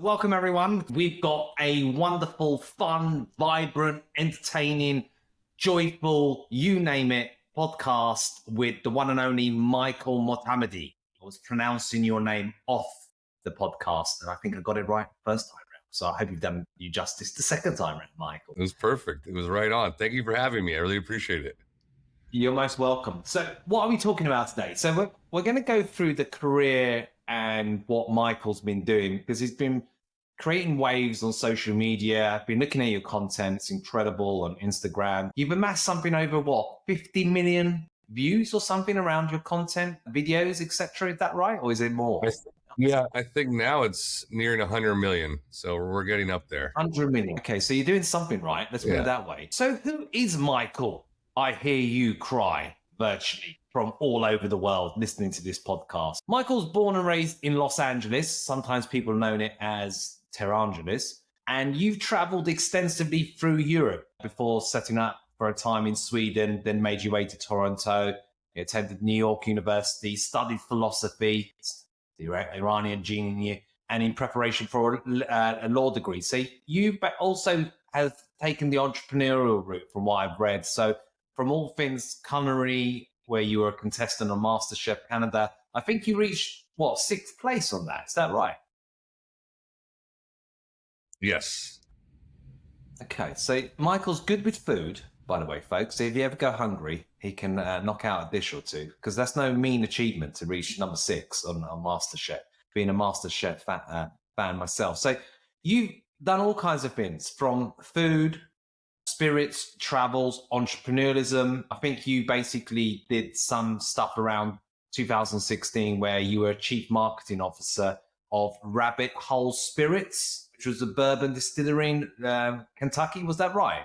Welcome, everyone. We've got a wonderful, fun, vibrant, entertaining, joyful, you name it, podcast with the one and only Micheal Motamedi. I was pronouncing your name off the podcast, and I think I got it right the first time around. So I hope you've done you justice the second time around, Micheal. It was perfect. It was right on. Thank you for having me. I really appreciate it. You're most welcome. So what are we talking about today? So we're going to go through the career and what Micheal's been doing, because he's been creating waves on social media. I've been looking at your content. It's incredible on Instagram. You've amassed something over what, 50 million views or something around your content, videos, etc. Is that right? Or is it more? I think now it's nearing 100 million. So we're getting up there. 100 million. Okay, so you're doing something right. Let's put it that way. So who is Micheal? I hear you cry virtually from all over the world listening to this podcast. Micheal's born and raised in Los Angeles. Sometimes people know it as Terangelis. And you've traveled extensively through Europe before setting up for a time in Sweden, then made your way to Toronto. You attended New York University, studied philosophy, the Iranian gene in you, and in preparation for a law degree. So you also have taken the entrepreneurial route from what I've read. So from all things culinary, where you were a contestant on MasterChef Canada, I think you reached, what, 6th place on that? Is that right? Yes. Okay, so Micheal's good with food, by the way, folks. So if you ever go hungry, he can knock out a dish or two, because that's no mean achievement to reach number 6 on MasterChef, being a MasterChef fan myself. So you've done all kinds of things, from food, spirits, travels, entrepreneurialism. I think you basically did some stuff around 2016 where you were chief marketing officer of Rabbit Hole Spirits, which was a bourbon distillery in Kentucky. Was that right?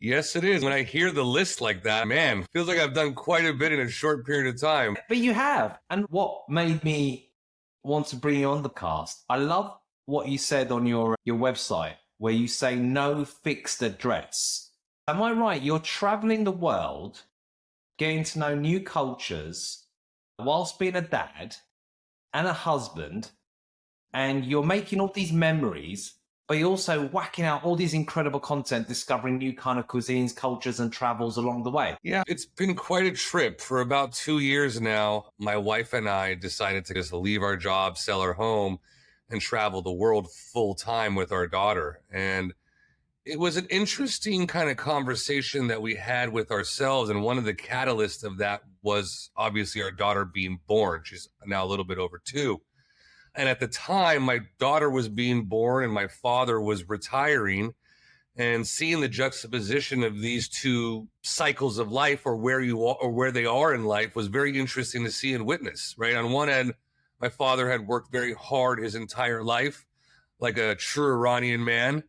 Yes, it is. When I hear the list like that, man, feels like I've done quite a bit in a short period of time. But you have. And what made me want to bring you on the cast, I love what you said on your website, where you say no fixed address. Am I right? You're traveling the world, getting to know new cultures, whilst being a dad and a husband, and you're making all these memories, but you're also whacking out all these incredible content, discovering new kind of cuisines, cultures, and travels along the way. Yeah, it's been quite a trip. For about 2 years now, my wife and I decided to just leave our job, sell our home, and travel the world full time with our daughter. And it was an interesting kind of conversation that we had with ourselves. And one of the catalysts of that was obviously our daughter being born. She's now a little bit over 2. And at the time, my daughter was being born and my father was retiring, and seeing the juxtaposition of these two cycles of life, or where you are or where they are in life, was very interesting to see and witness, right? On one end, my father had worked very hard his entire life, like a true Iranian man,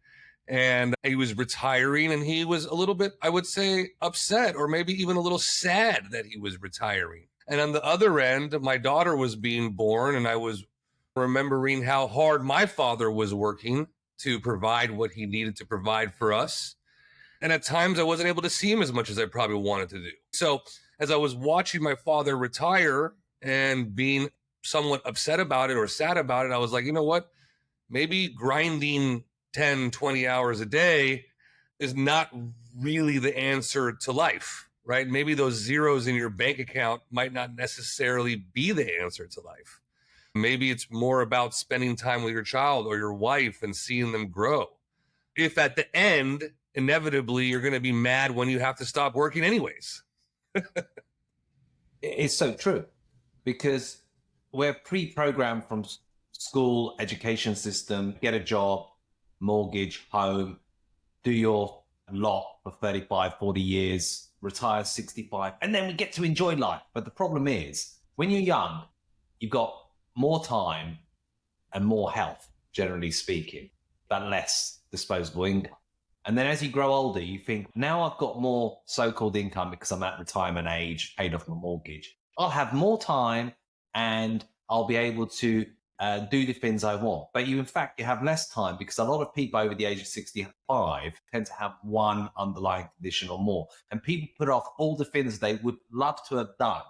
and he was retiring, and he was a little bit, I would say, upset, or maybe even a little sad that he was retiring. And on the other end, my daughter was being born, and I was remembering how hard my father was working to provide what he needed to provide for us. And at times I wasn't able to see him as much as I probably wanted to do. So as I was watching my father retire and being somewhat upset about it or sad about it, I was like, you know what? Maybe grinding 10, 20 hours a day is not really the answer to life, right? Maybe those zeros in your bank account might not necessarily be the answer to life. Maybe it's more about spending time with your child or your wife and seeing them grow. If at the end, inevitably, you're going to be mad when you have to stop working anyways. It's so true, because we're pre-programmed from school, education system, get a job, mortgage, home, do your lot for 35, 40 years, retire 65, and then we get to enjoy life. But the problem is, when you're young, you've got more time and more health, generally speaking, but less disposable income. And then as you grow older, you think, now I've got more so-called income because I'm at retirement age, paid off my mortgage. I'll have more time and I'll be able to do the things I want. But in fact, you have less time, because a lot of people over the age of 65 tend to have one underlying condition or more. And people put off all the things they would love to have done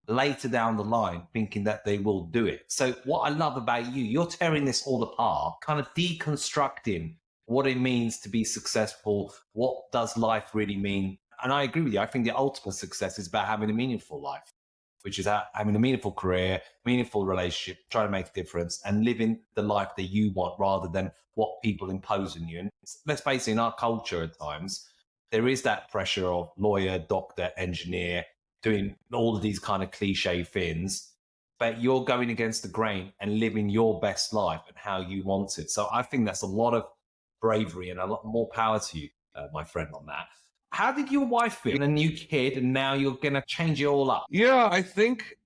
later down the line thinking that they will do it. So what I love about you, you're tearing this all apart, kind of deconstructing what it means to be successful. What does life really mean? And I agree with you. I think the ultimate success is about having a meaningful life, which is having a meaningful career, meaningful relationship, trying to make a difference and living the life that you want rather than what people impose on you. And let's face it, in our culture at times, there is that pressure of lawyer, doctor, engineer, doing all of these kind of cliche things, but you're going against the grain and living your best life and how you want it. So I think that's a lot of bravery and a lot more power to you, my friend, on that. How did your wife feel? A new kid, and now you're going to change it all up. Yeah, I think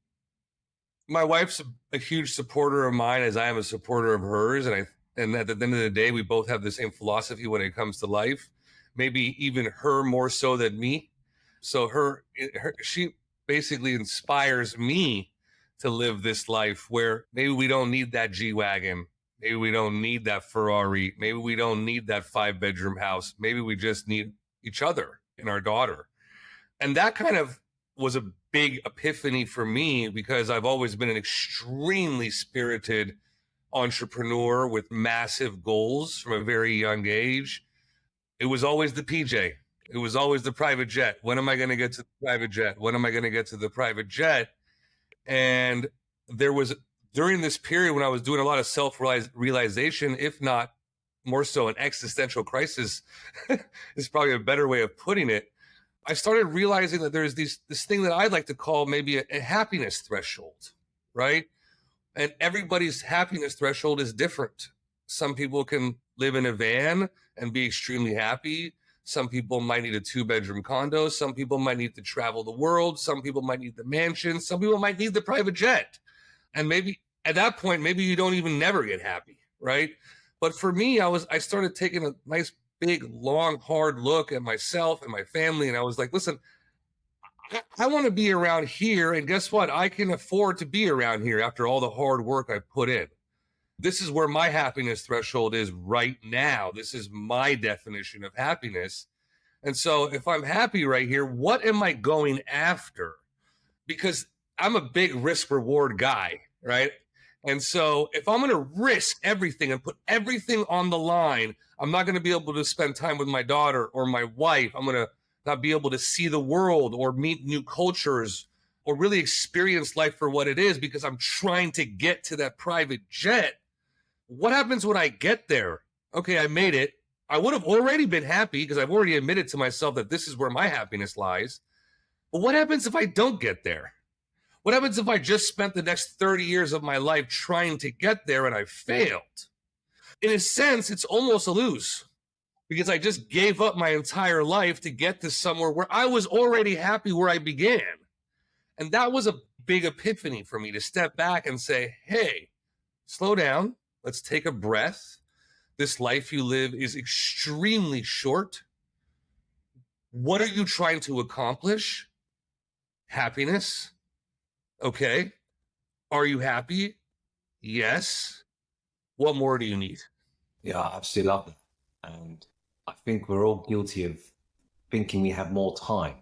my wife's a huge supporter of mine as I am a supporter of hers. And at the end of the day, we both have the same philosophy when it comes to life, maybe even her more so than me. So she basically inspires me to live this life where maybe we don't need that G-Wagon. Maybe we don't need that Ferrari. Maybe we don't need that 5-bedroom house. Maybe we just need each other and our daughter. And that kind of was a big epiphany for me because I've always been an extremely spirited entrepreneur with massive goals from a very young age. It was always the PJ. It was always the private jet. When am I going to get to the private jet? When am I going to get to the private jet? And there was, during this period when I was doing a lot of self-realization, if not more so an existential crisis is probably a better way of putting it, I started realizing that there's this thing that I'd like to call maybe a happiness threshold, right? And everybody's happiness threshold is different. Some people can live in a van and be extremely happy. Some people might need a 2-bedroom condo. Some people might need to travel the world. Some people might need the mansion. Some people might need the private jet. And maybe at that point, maybe you don't even never get happy, right? But for me, I started taking a nice, big, long, hard look at myself and my family. And I was like, listen, I want to be around here. And guess what? I can afford to be around here after all the hard work I put in. This is where my happiness threshold is right now. This is my definition of happiness. And so if I'm happy right here, what am I going after? Because I'm a big risk reward guy, right? And so if I'm going to risk everything and put everything on the line, I'm not going to be able to spend time with my daughter or my wife. I'm going to not be able to see the world or meet new cultures or really experience life for what it is because I'm trying to get to that private jet. What happens when I get there? Okay, I made it. I would have already been happy because I've already admitted to myself that this is where my happiness lies. But what happens if I don't get there? What happens if I just spent the next 30 years of my life trying to get there and I failed? In a sense, it's almost a lose because I just gave up my entire life to get to somewhere where I was already happy where I began. And that was a big epiphany for me to step back and say, hey, slow down. Let's take a breath. This life you live is extremely short. What are you trying to accomplish? Happiness. Okay. Are you happy? Yes. What more do you need? Yeah, I absolutely love it. And I think we're all guilty of thinking we have more time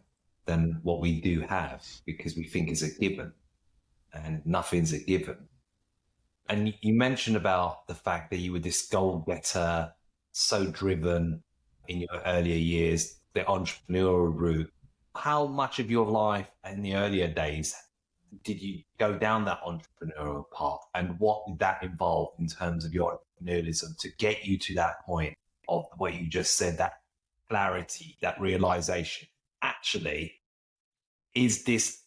than what we do have because we think it's a given and nothing's a given. And you mentioned about the fact that you were this goal-getter, so driven in your earlier years, the entrepreneurial route. How much of your life in the earlier days did you go down that entrepreneurial path? And what did that involve in terms of your entrepreneurialism to get you to that point of what you just said, that clarity, that realization? Actually, is this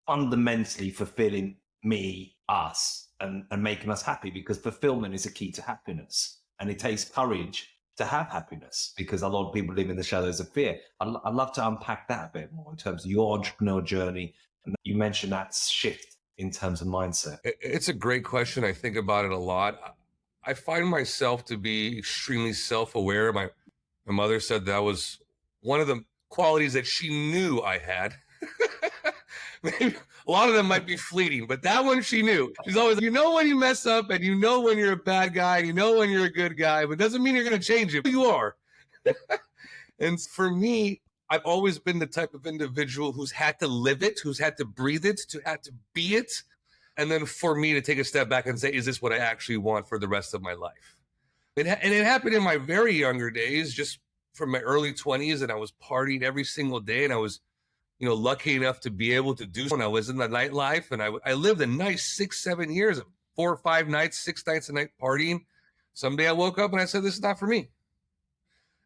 fundamentally fulfilling me, us, and making us happy? Because fulfillment is a key to happiness. And it takes courage to have happiness because a lot of people live in the shadows of fear. I'd love to unpack that a bit more in terms of your entrepreneurial journey. And you mentioned that shift in terms of mindset. It's a great question. I think about it a lot. I find myself to be extremely self-aware. My mother said that was one of the qualities that she knew I had. Maybe a lot of them might be fleeting, but that one she knew. She's always, you know when you mess up and you know when you're a bad guy, you know when you're a good guy, but it doesn't mean you're going to change it. You are. And for me, I've always been the type of individual who's had to live it, who's had to breathe it, to had to be it. And then for me to take a step back and say, is this what I actually want for the rest of my life? And it happened in my very younger days, just from my early 20s, and I was partying every single day, and I was, lucky enough to be able to do so. And I was in the nightlife, and I lived a nice 6-7 years, 4 or 5 nights, 6 nights a night partying. Someday I woke up and I said, this is not for me.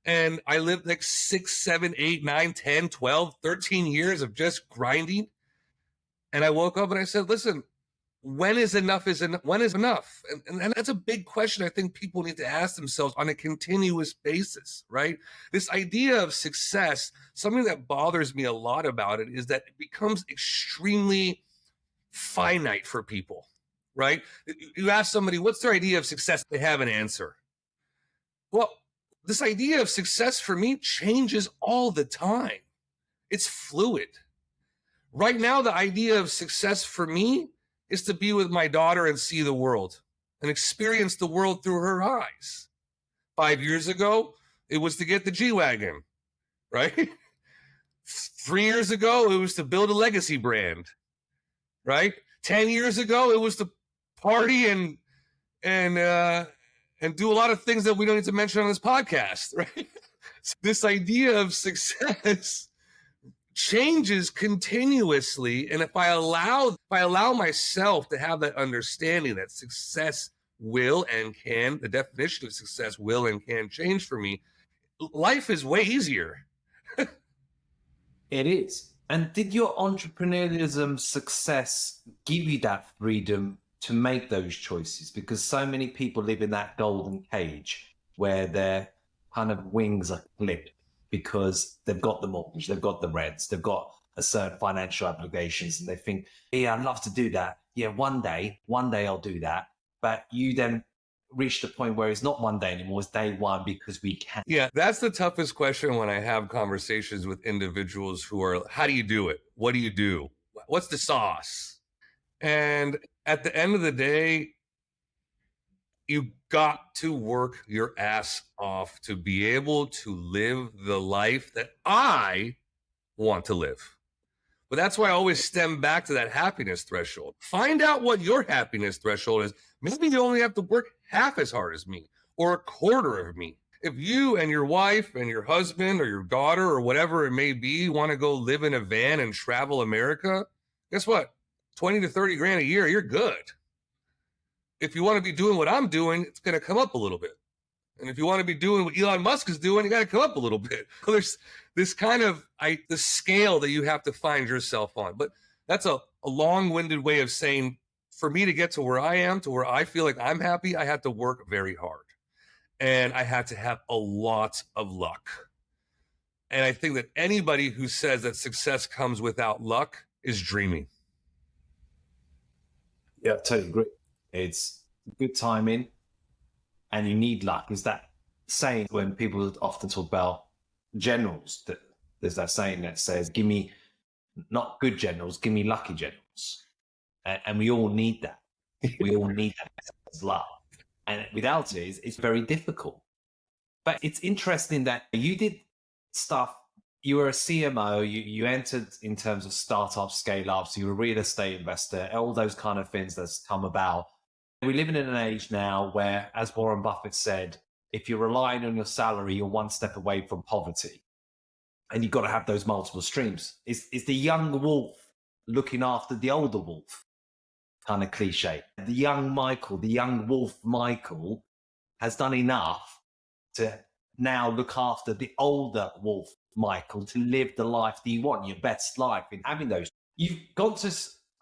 And I lived like 6, 7, 8, 9, 10, 12, 13 years of just grinding. And I woke up and I said, listen, when is enough is enough? When is enough? And that's a big question I think people need to ask themselves on a continuous basis, right? This idea of success, something that bothers me a lot about it is that it becomes extremely finite for people, right? You ask somebody, what's their idea of success? They have an answer. Well, this idea of success for me changes all the time. It's fluid. Right now, the idea of success for me is to be with my daughter and see the world and experience the world through her eyes. 5 years ago, it was to get the G-Wagon, right? 3 years ago, it was to build a legacy brand, right? 10 years ago, it was to party and do a lot of things that we don't need to mention on this podcast, right? So this idea of success changes continuously. And if I allow myself to have that understanding that success will and can, the definition of success will and can change for me, life is way easier. It is. And did your entrepreneurialism success give you that freedom to make those choices? Because so many people live in that golden cage where their kind of wings are clipped because they've got the mortgage, they've got the rents, they've got a certain financial obligations, and they think, yeah, I'd love to do that. Yeah, one day I'll do that. But you then reach the point where it's not one day anymore, it's day one because we can. Yeah, that's the toughest question when I have conversations with individuals who are, how do you do it? What do you do? What's the sauce? And at the end of the day, you got to work your ass off to be able to live the life that I want to live. But that's why I always stem back to that happiness threshold. Find out what your happiness threshold is. Maybe you only have to work half as hard as me or a quarter of me. If you and your wife and your husband or your daughter or whatever it may be want to go live in a van and travel America, guess what? 20 to 30 grand a year, you're good. If you want to be doing what I'm doing, it's going to come up a little bit. And if you want to be doing what Elon Musk is doing, you got to come up a little bit. So there's this kind of the scale that you have to find yourself on. But that's a long-winded way of saying, for me to get to where I am, to where I feel like I'm happy, I had to work very hard. And I had to have a lot of luck. And I think that anybody who says that success comes without luck is dreaming. Yeah, I totally agree. It's good timing and you need luck. Is that saying when people often talk about generals, that there's that saying that says, give me not good generals, give me lucky generals. And we all need that. We all need that as luck. And without it, it's very difficult. But it's interesting that you did stuff. You were a CMO, you entered in terms of startups, scale-ups, you were a real estate investor, all those kind of things that's come about. We're living in an age now where, as Warren Buffett said, if you're relying on your salary, you're one step away from poverty. And you've got to have those multiple streams. It's the young wolf looking after the older wolf kind of cliche. The young Micheal, the young wolf Micheal has done enough to now look after the older wolf Micheal to live the life that you want, your best life in having those. You've gone to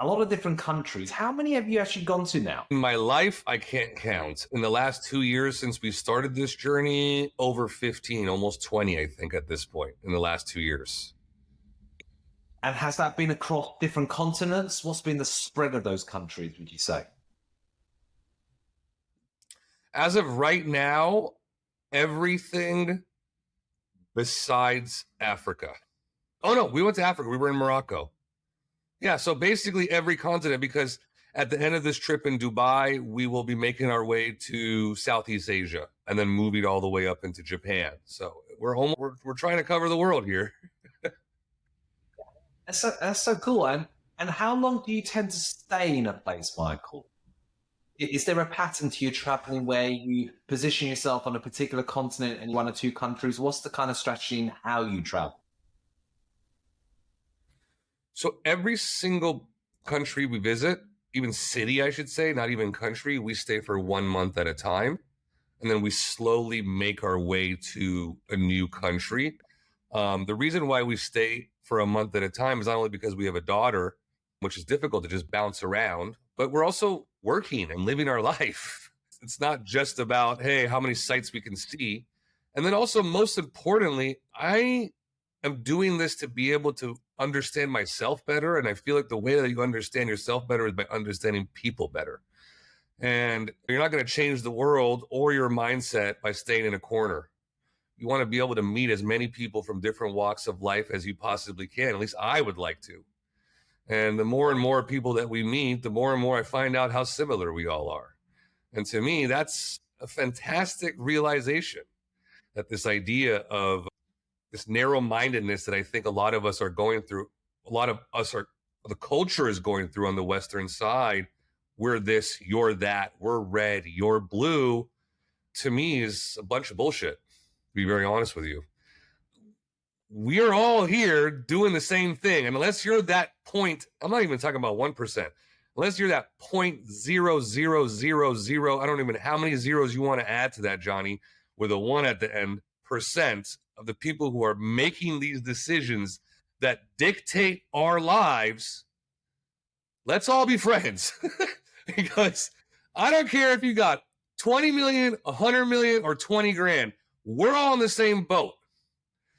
a lot of different countries. How many have you actually gone to now? In my life, I can't count. In the last 2 years since we started this journey, over 15, almost 20, I think, at this point in the last 2 years. And has that been across different continents? What's been the spread of those countries, would you say? As of right now, everything besides Africa. Oh, no, we went to Africa. We were in Morocco. Yeah, so basically every continent, because at the end of this trip in Dubai, we will be making our way to Southeast Asia and then moving all the way up into Japan. So we're trying to cover the world here. That's so cool. And how long do you tend to stay in a place, Michael? Is there a pattern to your traveling where you position yourself on a particular continent in one or two countries? What's the kind of strategy in how you travel? So every single country we visit, even city, I should say, not even country, we stay for 1 month at a time. And then we slowly make our way to a new country. The reason why we stay for a month at a time is not only because we have a daughter, which is difficult to just bounce around, but we're also working and living our life. It's not just about, hey, how many sites we can see. And then also, most importantly, I am doing this to be able to understand myself better. And I feel like the way that you understand yourself better is by understanding people better. And you're not going to change the world or your mindset by staying in a corner. You want to be able to meet as many people from different walks of life as you possibly can. At least I would like to. And the more and more people that we meet, the more and more I find out how similar we all are. And to me, that's a fantastic realization, that this idea of this narrow-mindedness that I think a lot of us are going through, the culture is going through on the Western side. We're this, you're that, we're red, you're blue, to me is a bunch of bullshit, to be very honest with you. We're all here doing the same thing. And unless you're that point, I'm not even talking about 1%, unless you're that 0.0000, I don't even know how many zeros you want to add to that, Johnny, with a 1 at the end, percent of the people who are making these decisions that dictate our lives, let's all be friends. Because I don't care if you got 20 million, 100 million, or 20 grand. We're all in the same boat.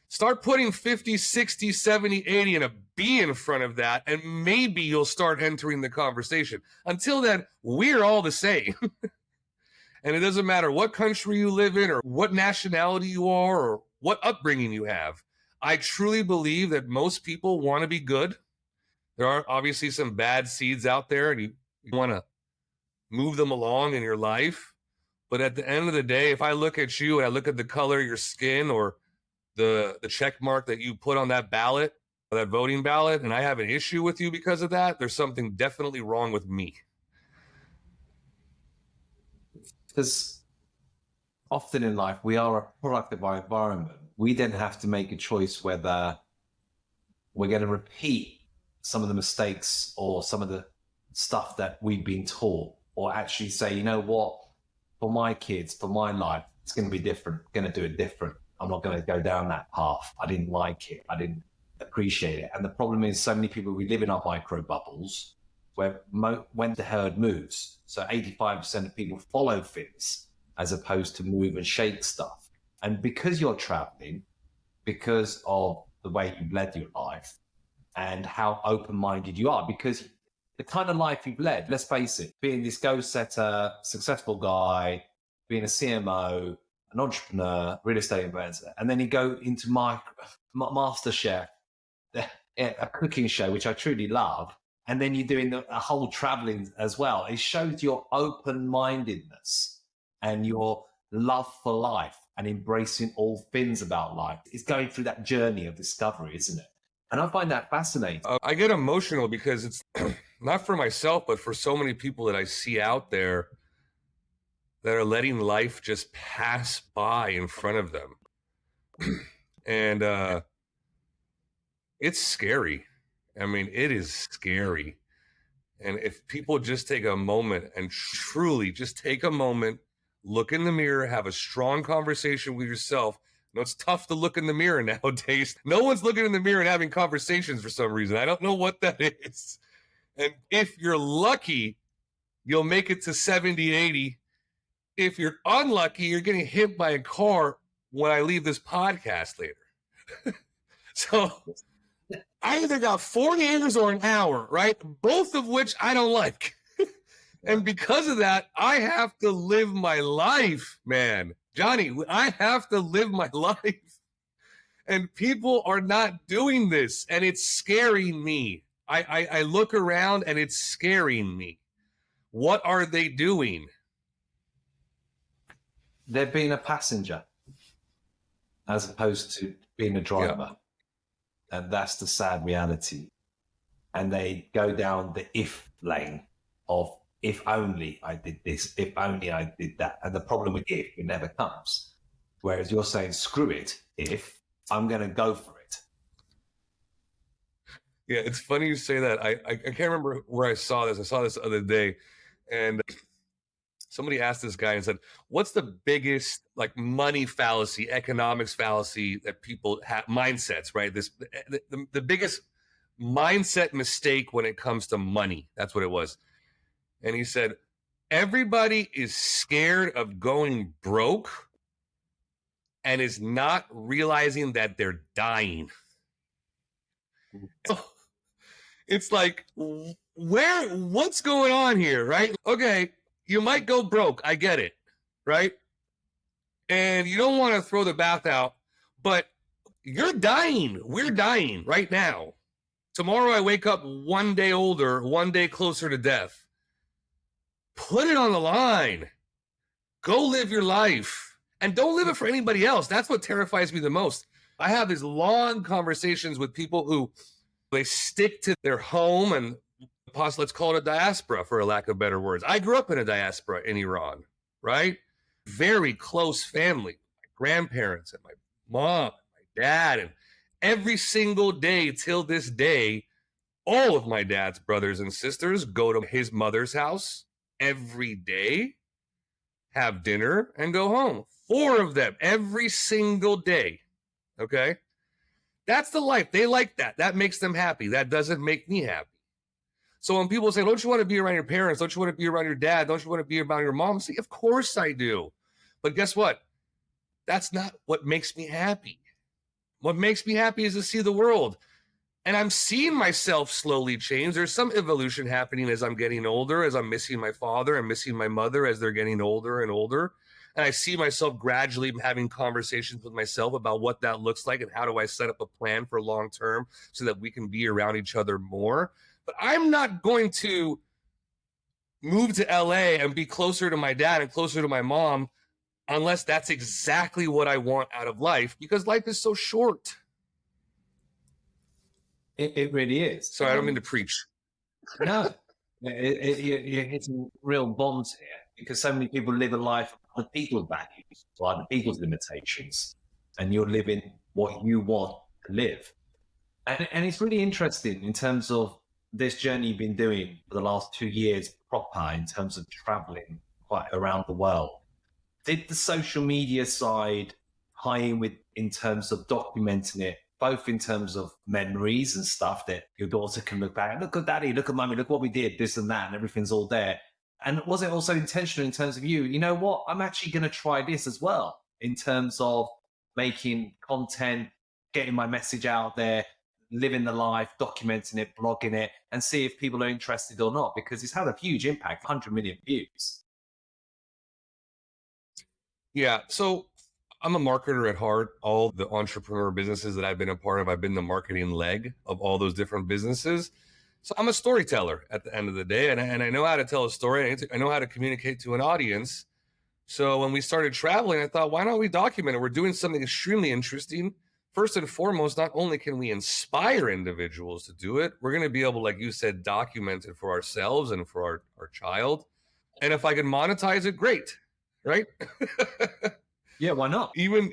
Start putting 50, 60, 70, 80 and a B in front of that, and maybe you'll start entering the conversation. Until then, we're all the same. And it doesn't matter what country you live in or what nationality you are or what upbringing you have. I truly believe that most people want to be good. There are obviously some bad seeds out there, and you want to move them along in your life. But at the end of the day, if I look at you and I look at the color of your skin or the check mark that you put on that ballot, that voting ballot, and I have an issue with you because of that, there's something definitely wrong with me. Because often in life, we are a product of our environment. We then have to make a choice whether we're going to repeat some of the mistakes or some of the stuff that we've been taught, or actually say, you know what, for my kids, for my life, it's going to be different. I'm going to do it different. I'm not going to go down that path. I didn't like it. I didn't appreciate it. And the problem is so many people, we live in our micro bubbles where when the herd moves, so 85% of people follow things as opposed to move and shake stuff. And because you're traveling, because of the way you've led your life and how open-minded you are, because the kind of life you've led, let's face it, being this go-setter, successful guy, being a CMO, an entrepreneur, real estate investor, and then you go into MasterChef, a cooking show, which I truly love, and then you're doing a whole traveling as well. It shows your open-mindedness and your love for life and embracing all things about life. It's going through that journey of discovery, isn't it? And I find that fascinating. I get emotional because it's not for myself, but for so many people that I see out there that are letting life just pass by in front of them. And it's scary. I mean, it is scary. And if people just take a moment and truly just take a moment, look in the mirror, have a strong conversation with yourself. You know, it's tough to look in the mirror nowadays. No one's looking in the mirror and having conversations for some reason. I don't know what that is. And if you're lucky, you'll make it to 70, 80. If you're unlucky, you're getting hit by a car when I leave this podcast later. So I either got 40 years or an hour, right? Both of which I don't like. And because of that, I have to live my life, man. Johnny, I have to live my life. And people are not doing this, and it's scaring me. I look around and it's scaring me. What are they doing? They're being a passenger as opposed to being a driver. Yeah. And that's the sad reality. and they go down the if lane of if only I did this, if only I did that. And the problem with if, it never comes. Whereas you're saying, screw it, if I'm going to go for it. Yeah, it's funny you say that. I can't remember where I saw this. I saw this the other day, and somebody asked this guy and said, "What's the biggest like money fallacy, economics fallacy that people have? Mindsets, right? The biggest mindset mistake when it comes to money." That's what it was. And he said, "Everybody is scared of going broke and is not realizing that they're dying." It's like, what's going on here, right? Okay, you might go broke. I get it, right? And you don't want to throw the bath out, but you're dying. We're dying right now. Tomorrow I wake up one day older, one day closer to death. Put it on the line. Go live your life. And don't live it for anybody else. That's what terrifies me the most. I have these long conversations with people who they stick to their home and let's call it a diaspora for a lack of better words. I grew up in a diaspora in Iran, right? Very close family, my grandparents and my mom, and my dad, and every single day till this day, all of my dad's brothers and sisters go to his mother's house every day, have dinner, and go home. 4 of them every single day. Okay? That's the life. They like that. That makes them happy. That doesn't make me happy. So when people say, don't you want to be around your parents? Don't you want to be around your dad? Don't you want to be around your mom? I say, of course I do. But guess what? That's not what makes me happy. What makes me happy is to see the world. And I'm seeing myself slowly change. There's some evolution happening as I'm getting older, as I'm missing my father and missing my mother as they're getting older and older. And I see myself gradually having conversations with myself about what that looks like and how do I set up a plan for long term so that we can be around each other more. But I'm not going to move to LA and be closer to my dad and closer to my mom unless that's exactly what I want out of life, because life is so short. It really is. Sorry, I don't mean to preach. No, you're hitting real bombs here, because so many people live a life of other people's values or other people's limitations, and you're living what you want to live. And it's really interesting in terms of this journey you've been doing for the last 2 years proper, in terms of traveling quite around the world. Did the social media side tie in with, in terms of documenting it, both in terms of memories and stuff that your daughter can look back, look at daddy, look at mummy, look what we did, this and that, and everything's all there? And was it also intentional in terms of you know what, I'm actually going to try this as well, in terms of making content, getting my message out there, living the life, documenting it, blogging it, and see if people are interested or not, because it's had a huge impact, 100 million views. Yeah, so I'm a marketer at heart. All the entrepreneur businesses that I've been a part of, I've been the marketing leg of all those different businesses. So I'm a storyteller at the end of the day, and I know how to tell a story. I know how to communicate to an audience. So when we started traveling, I thought, why don't we document it? We're doing something extremely interesting. First and foremost, not only can we inspire individuals to do it, we're going to be able, like you said, document it for ourselves and for our child. And if I can monetize it, great, right? Yeah, why not? Even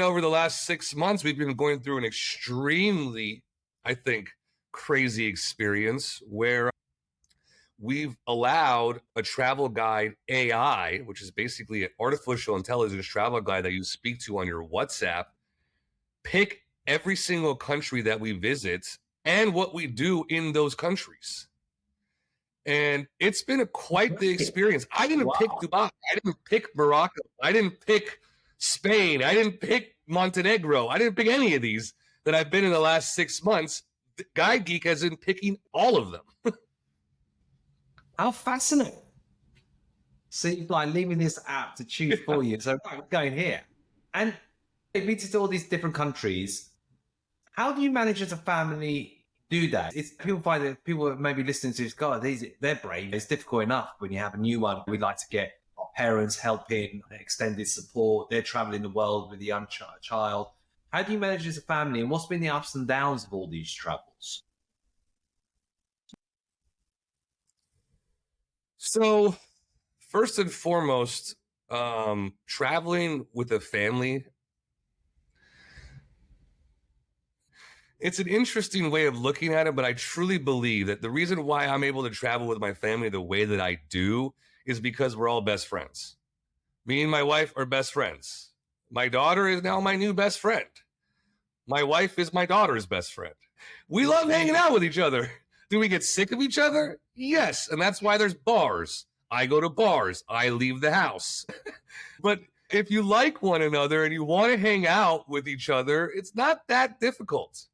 over the last 6 months, we've been going through an extremely, I think, crazy experience where we've allowed a travel guide AI, which is basically an artificial intelligence travel guide that you speak to on your WhatsApp, pick every single country that we visit and what we do in those countries. And it's been quite the experience. I didn't pick Dubai. I didn't pick Morocco. I didn't pick Spain. I didn't pick Montenegro. I didn't pick any of these that I've been in the last 6 months. The Guide Geek has been picking all of them. How fascinating. See, like leaving this app to choose for you. So right, we're going here. And if we to all these different countries, how do you manage as a family do that? It's people find that people maybe listening to this, God, they're brave. It's difficult enough when you have a new one. We'd like to get our parents helping, extended support. They're traveling the world with a young child. How do you manage as a family, and what's been the ups and downs of all these travels? So first and foremost, traveling with a family, it's an interesting way of looking at it, but I truly believe that the reason why I'm able to travel with my family the way that I do is because we're all best friends. Me and my wife are best friends. My daughter is now my new best friend. My wife is my daughter's best friend. We love hanging out with each other. Do we get sick of each other? Yes. And that's why there's bars. I go to bars. I leave the house. But if you like one another and you want to hang out with each other, it's not that difficult.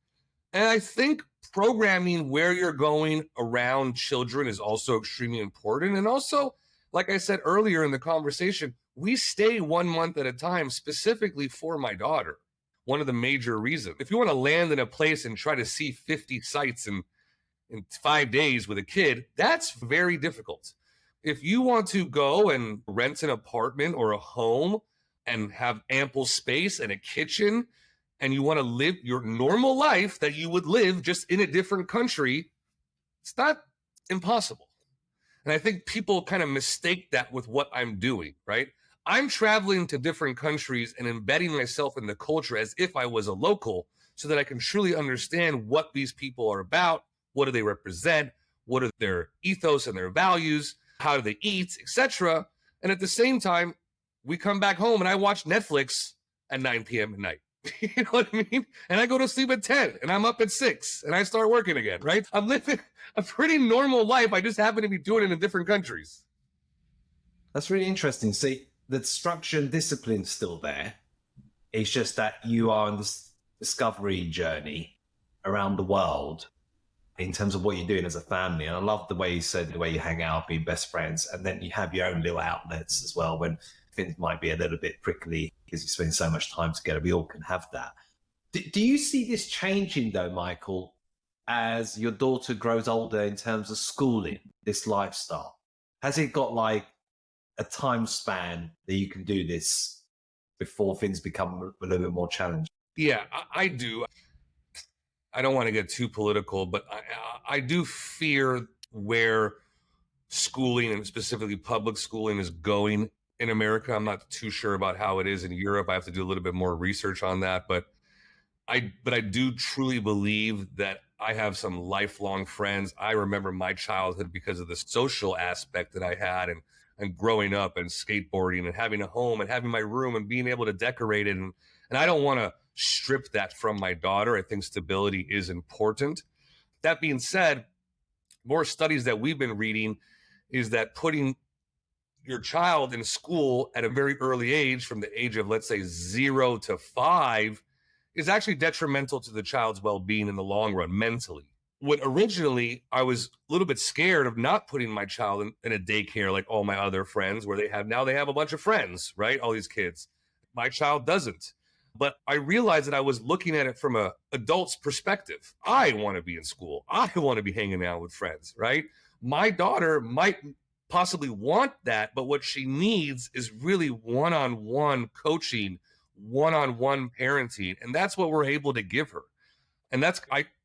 And I think programming where you're going around children is also extremely important. And also, like I said earlier in the conversation, we stay 1 month at a time specifically for my daughter. One of the major reasons. If you want to land in a place and try to see 50 sites in 5 days with a kid, that's very difficult. If you want to go and rent an apartment or a home and have ample space and a kitchen, and you want to live your normal life that you would live just in a different country, it's not impossible. And I think people kind of mistake that with what I'm doing, right? I'm traveling to different countries and embedding myself in the culture as if I was a local so that I can truly understand what these people are about, what do they represent, what are their ethos and their values, how do they eat, etc. And at the same time, we come back home and I watch Netflix at 9 p.m. at night. You know what I mean? And I go to sleep at 10 and I'm up at 6 and I start working again, right? I'm living a pretty normal life. I just happen to be doing it in different countries. That's really interesting. See, the structure and discipline still there. It's just that you are on this discovery journey around the world in terms of what you're doing as a family. And I love the way you said the way you hang out, being best friends, and then you have your own little outlets as well when things might be a little bit prickly because you spend so much time together. We all can have that. Do you see this changing though, Micheal, as your daughter grows older in terms of schooling, this lifestyle? Has it got like a time span that you can do this before things become a little bit more challenging? Yeah, I do. I don't want to get too political, but I do fear where schooling and specifically public schooling is going in America. I'm not too sure about how it is in Europe. I have to do a little bit more research on that, but I do truly believe that I have some lifelong friends. I remember my childhood because of the social aspect that I had and growing up and skateboarding and having a home and having my room and being able to decorate it. And I don't want to strip that from my daughter. I think stability is important. That being said, more studies that we've been reading is that putting your child in school at a very early age, from the age of, let's say, 0 to 5, is actually detrimental to the child's well-being in the long run, mentally. When originally I was a little bit scared of not putting my child in a daycare like all my other friends, where they have a bunch of friends, right? All these kids. My child doesn't. But I realized that I was looking at it from an adult's perspective. I want to be in school. I want to be hanging out with friends, right? My daughter might possibly want that, but what she needs is really one-on-one coaching, one-on-one parenting, and that's what we're able to give her. And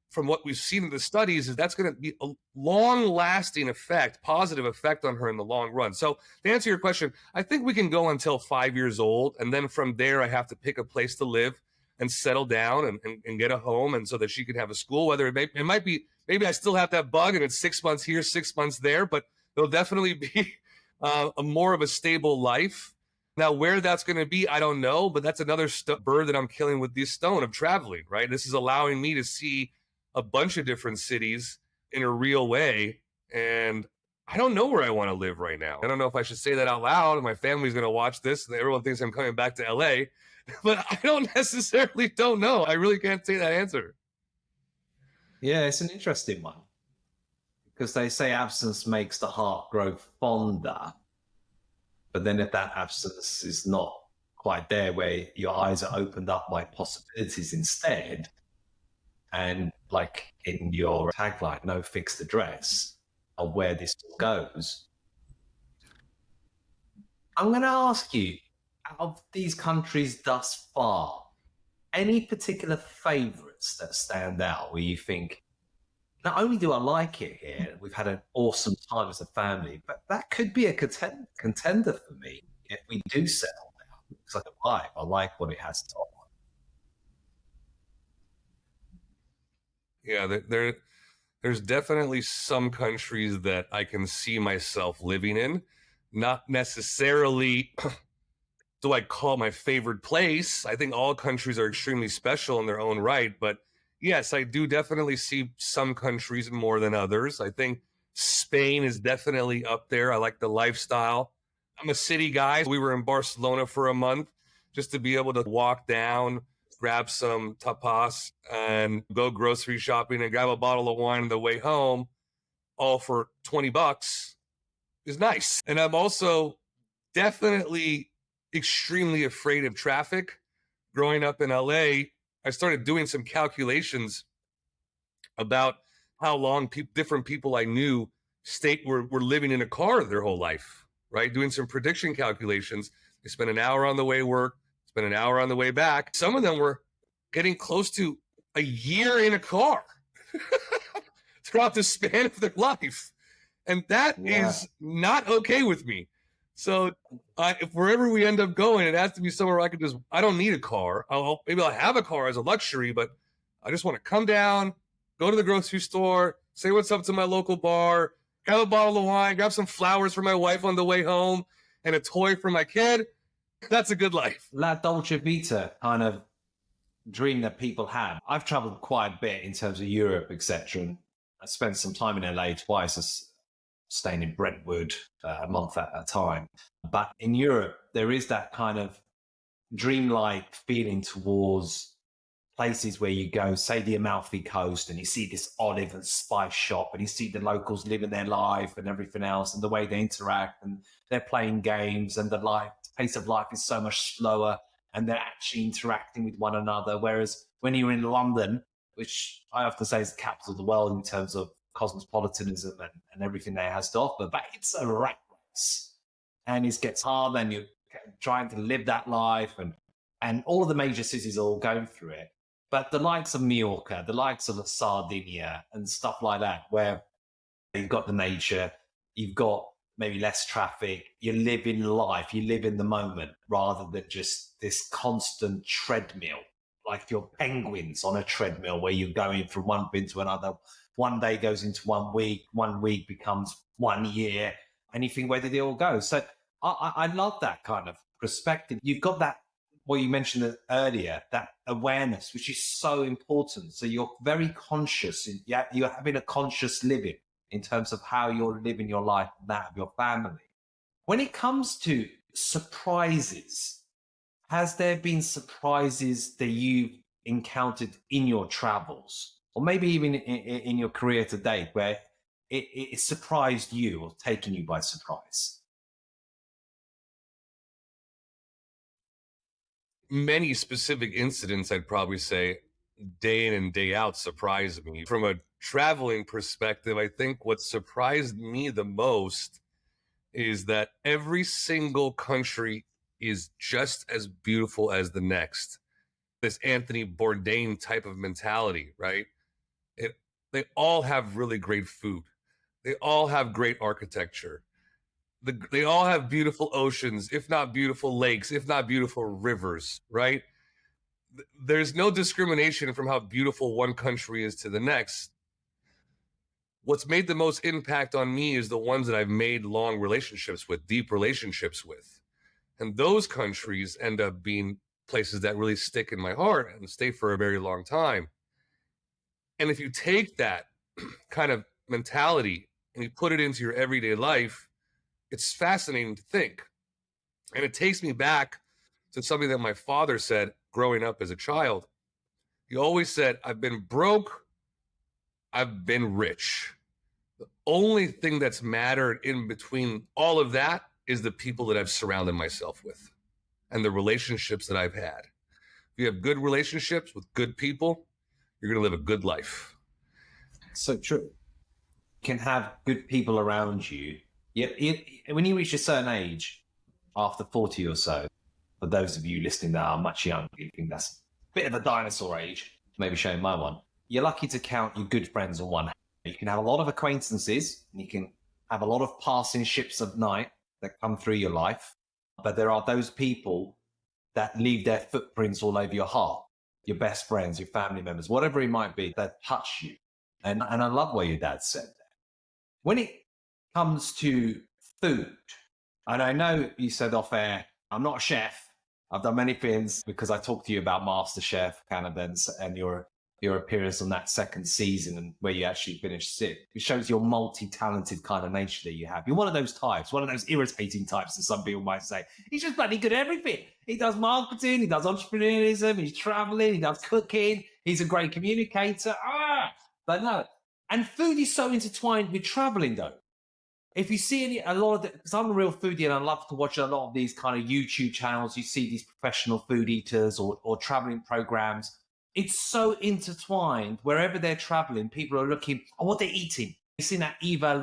from what we've seen in the studies, is that's going to be a long-lasting effect, positive effect on her in the long run. So to answer your question, I think we can go until 5 years old, and then from there, I have to pick a place to live and settle down and get a home, and so that she can have a school. Whether it might be, maybe I still have that bug, and it's 6 months here, 6 months there, but it'll definitely be a more of a stable life. Now, where that's going to be, I don't know, but that's another bird that I'm killing with this stone of traveling, right? This is allowing me to see a bunch of different cities in a real way. And I don't know where I want to live right now. I don't know if I should say that out loud. My family's going to watch this and everyone thinks I'm coming back to LA, but I don't know. I really can't say that answer. Yeah, it's an interesting one because they say absence makes the heart grow fonder. But then if that absence is not quite there, where your eyes are opened up by possibilities instead, and like in your tagline, no fixed address of where this goes. I'm going to ask you, out of these countries thus far, any particular favorites that stand out where you think not only do I like it here, we've had an awesome time as a family, but that could be a contender for me if we do settle down. It's like a vibe. I like what it has to offer. Yeah, there's definitely some countries that I can see myself living in. Not necessarily do I call my favorite place. I think all countries are extremely special in their own right. But yes, I do definitely see some countries more than others. I think Spain is definitely up there. I like the lifestyle. I'm a city guy. We were in Barcelona for a month just to be able to walk down, grab some tapas, and go grocery shopping and grab a bottle of wine on the way home, all for $20 is nice. And I'm also definitely extremely afraid of traffic. Growing up in LA, I started doing some calculations about how long different people I knew were living in a car their whole life, right? Doing some prediction calculations. They spent an hour on the way to work, spent an hour on the way back. Some of them were getting close to a year in a car throughout the span of their life. And that is not okay with me. So if wherever we end up going, it has to be somewhere I don't need a car. Maybe I'll have a car as a luxury, but I just want to come down, go to the grocery store, say what's up to my local bar, grab a bottle of wine, grab some flowers for my wife on the way home, and a toy for my kid. That's a good life. La Dolce Vita kind of dream that people have. I've traveled quite a bit in terms of Europe, etc. And I spent some time in LA twice, staying in Brentwood a month at a time. But in Europe, there is that kind of dreamlike feeling towards places where you go, say the Amalfi Coast, and you see this olive and spice shop, and you see the locals living their life and everything else, and the way they interact, and they're playing games, and the pace of life is so much slower, and they're actually interacting with one another. Whereas when you're in London, which I have to say is the capital of the world in terms of cosmopolitanism and everything that it has to offer, but it's a rat race, and it gets hard, and you're trying to live that life, and all of the major cities are all going through it. But the likes of Mallorca, the likes of Sardinia and stuff like that, where you've got the nature, you've got maybe less traffic, you live in life, you live in the moment rather than just this constant treadmill, like you're penguins on a treadmill where you're going from one thing to another. One day goes into 1 week becomes 1 year, and you think, where did it all go? So I love that kind of perspective. You've got that, well, you mentioned it earlier, that awareness, which is so important. So you're very conscious, you're having a conscious living in terms of how you're living your life and that of your family. When it comes to surprises, has there been surprises that you've encountered in your travels, or maybe even in your career to date, where it surprised you or taken you by surprise? Many specific incidents, I'd probably say, day in and day out, surprise me. From a traveling perspective, I think what surprised me the most is that every single country is just as beautiful as the next. This Anthony Bourdain type of mentality, right? They all have really great food. They all have great architecture. They all have beautiful oceans, if not beautiful lakes, if not beautiful rivers, right? There's no discrimination from how beautiful one country is to the next. What's made the most impact on me is the ones that I've made long relationships with, deep relationships with. And those countries end up being places that really stick in my heart and stay for a very long time. And if you take that kind of mentality and you put it into your everyday life, it's fascinating to think. And it takes me back to something that my father said growing up as a child. He always said, I've been broke, I've been rich. The only thing that's mattered in between all of that is the people that I've surrounded myself with and the relationships that I've had. If you have good relationships with good people, you're going to live a good life. So true. You can have good people around you. When you reach a certain age, after 40 or so, for those of you listening that are much younger, you think that's a bit of a dinosaur age, maybe showing my one. You're lucky to count your good friends on one hand. You can have a lot of acquaintances, and you can have a lot of passing ships of night that come through your life. But there are those people that leave their footprints all over your heart, your best friends, your family members, whatever it might be, that touch you. And I love what your dad said. When it comes to food, and I know you said off air, I'm not a chef. I've done many things because I talked to you about MasterChef Canada and your appearance on that second season and where you actually finished sixth. It shows your multi-talented kind of nature that you have. You're one of those types, one of those irritating types that some people might say. He's just bloody good at everything. He does marketing, he does entrepreneurialism, he's traveling, he does cooking, he's a great communicator. But no. And food is so intertwined with traveling, though. If you see a lot of it, because I'm a real foodie and I love to watch a lot of these kind of YouTube channels, you see these professional food eaters or traveling programs. It's so intertwined. Wherever they're traveling, people are looking at what they're eating. You've seen that Eva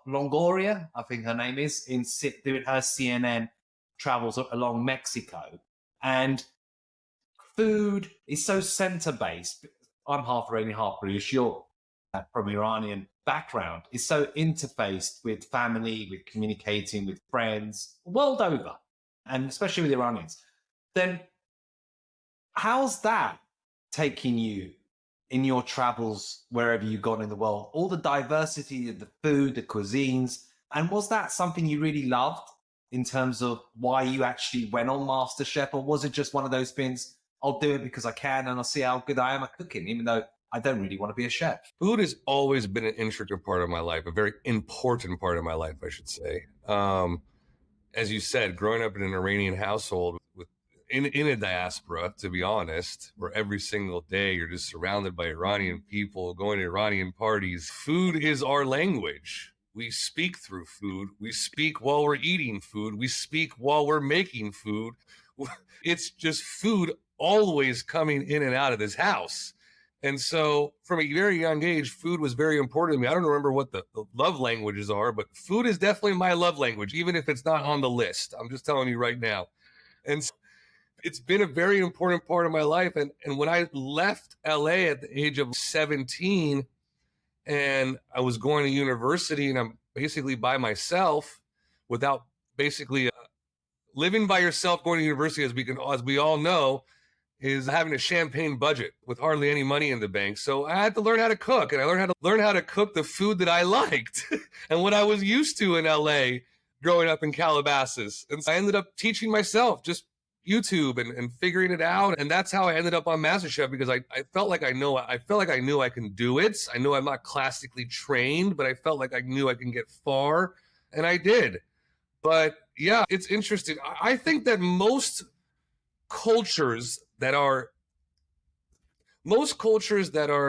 Longoria, I think her name is, doing her CNN travels along Mexico. And food is so center-based. I'm half Iranian, half British. You're from Iranian background, is so interfaced with family, with communicating with friends, world over, and especially with Iranians. Then how's that taking you in your travels wherever you've gone in the world? All the diversity of the food, the cuisines, and was that something you really loved in terms of why you actually went on MasterChef, or was it just one of those things, I'll do it because I can and I'll see how good I am at cooking, even though I don't really want to be a chef? Food has always been an intricate part of my life, a very important part of my life, I should say. As you said, growing up in an Iranian household in a diaspora, to be honest, where every single day you're just surrounded by Iranian people, going to Iranian parties. Food is our language. We speak through food. We speak while we're eating food. We speak while we're making food. It's just food always coming in and out of this house. And so from a very young age, food was very important to me. I don't remember what the love languages are, but food is definitely my love language, even if it's not on the list. I'm just telling you right now. And so it's been a very important part of my life. And when I left LA at the age of 17 and I was going to university and I'm basically by myself without basically living by yourself, going to university, as we all know, is having a champagne budget with hardly any money in the bank. So I had to learn how to cook, and I learned how to cook the food that I liked and what I was used to in LA growing up in Calabasas. And so I ended up teaching myself, just YouTube and figuring it out. And that's how I ended up on MasterChef, because I felt like I knew I can do it. I know I'm not classically trained, but I felt like I knew I can get far, and I did. But yeah, it's interesting. I think that most cultures that are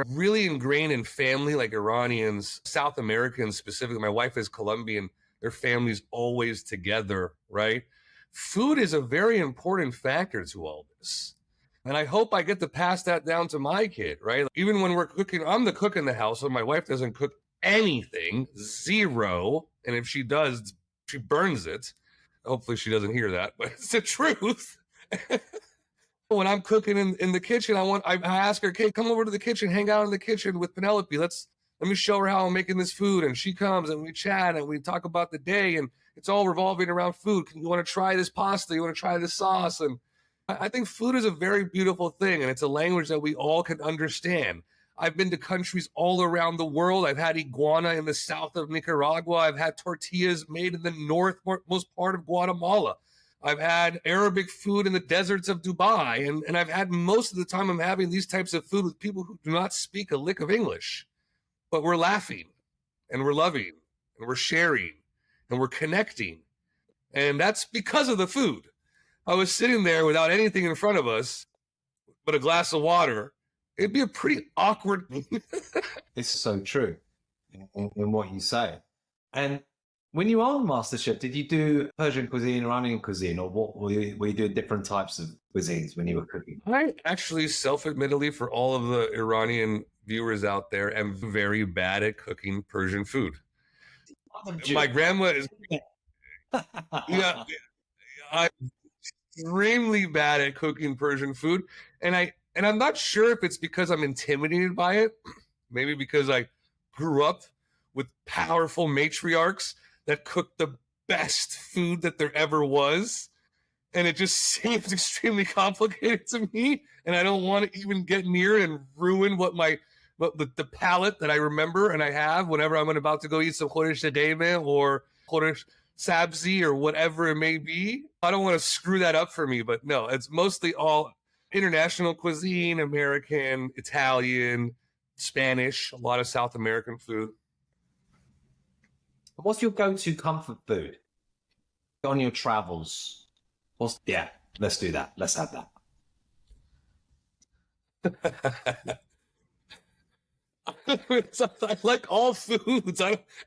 really ingrained in family, like Iranians, South Americans specifically, my wife is Colombian, their family's always together, right? Food is a very important factor to all this. And I hope I get to pass that down to my kid, right? Even when we're cooking, I'm the cook in the house, so my wife doesn't cook anything, zero. And if she does, she burns it. Hopefully she doesn't hear that, but it's the truth. When I'm cooking in the kitchen, I ask her, "Okay, come over to the kitchen, hang out in the kitchen with Penelope. Let me show her how I'm making this food." And she comes and we chat and we talk about the day, and it's all revolving around food. You want to try this pasta? You want to try this sauce? And I think food is a very beautiful thing, and it's a language that we all can understand. I've been to countries all around the world. I've had iguana in the south of Nicaragua. I've had tortillas made in the northmost part of Guatemala. I've had Arabic food in the deserts of Dubai. And I've had, most of the time I'm having these types of food with people who do not speak a lick of English. But we're laughing and we're loving and we're sharing and we're connecting. And that's because of the food. I was sitting there without anything in front of us but a glass of water. It'd be a pretty awkward. It's so true in what you say. And when you were on MasterChef, did you do Persian cuisine, Iranian cuisine, or what were you doing different types of cuisines when you were cooking? I actually, self-admittedly, for all of the Iranian viewers out there, am very bad at cooking Persian food. My grandma is, yeah, I'm extremely bad at cooking Persian food, and I'm not sure if it's because I'm intimidated by it, maybe because I grew up with powerful matriarchs that cooked the best food that there ever was. And it just seems extremely complicated to me. And I don't want to even get near it and ruin the palate that I remember and I have whenever I'm about to go eat some khoresh shademe or khoresh sabzi or whatever it may be. I don't want to screw that up for me, but no, it's mostly all international cuisine, American, Italian, Spanish, a lot of South American food. What's your go-to comfort food on your travels? Yeah, let's do that. Let's have that. I like all foods.